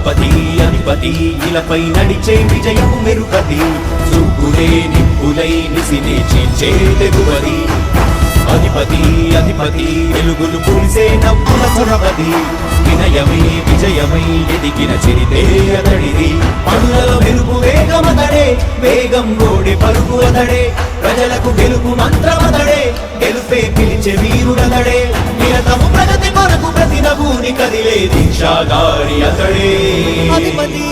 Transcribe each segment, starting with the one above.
అధిపతి అధిపతి ఇలపై నడిచే విజయము మెరుపతి చూపులే నిప్పులై నిసినే చీల్చే తెగువది అధిపతి అధిపతి వెలుగులు పూసే నవ్వుల సురవది వినయమై విజయమై ఎదిగిన చరితే అతడిది పనులలో మెరుపు వేగమతడే వేగం ఓడే పరుగు అతడే ప్రజలకు గెలుపు మంత్రమతడే గెలుపే పిలిచే వీరుడతడే నిరతము ప్రగతి కొరకు ప్రతి నభూని కదిలే దీక్షాగారి అతడే అధిపతి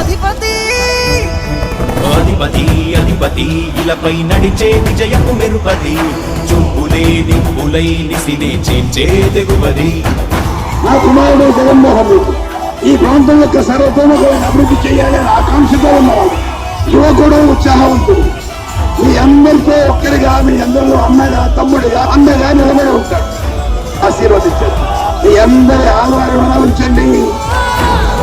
అధిపతి అధిపతి అధిపతి ఇలపై నడిచే విజయము మెరుపతి చూపులే నిప్పులై నిసినే చీల్చే తెగువది. నా కుమారుడు జగన్మోహన్ రెడ్డి ఈ ప్రాంతం యొక్క సర్వతోముఖమైన అభివృద్ధి చేయాలని ఆకాంక్షతో ఉన్నవాడు, యువకుడు, ఉత్సాహవంతుడు. మీ అందరితో ఒక్కరిగా, మీ అందరిలో అన్నగా, తమ్ముడిగా, అన్నగా నిలబడి ఉంటాడు. ఆశీర్వదించండి. మీ అందరి ఆదరణ ఉంచండి.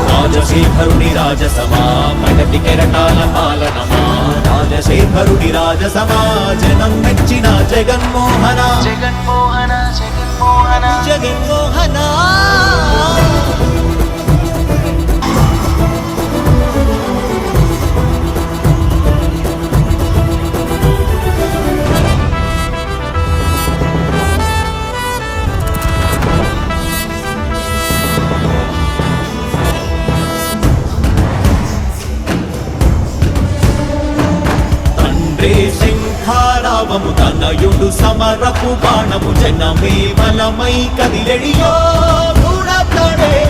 రాజశేఖరుని రాజసమా ప్రగతి కెరటాల పాలనమా రాజశేఖరుని రాజసమా జనం మెచ్చిన జగన్మోహన జగన్మోహన జగన్మోహన జగన్మోహన. శంఖారావము తనయుడు సమరపు బాణము జనమే బలమై కదిలెడియో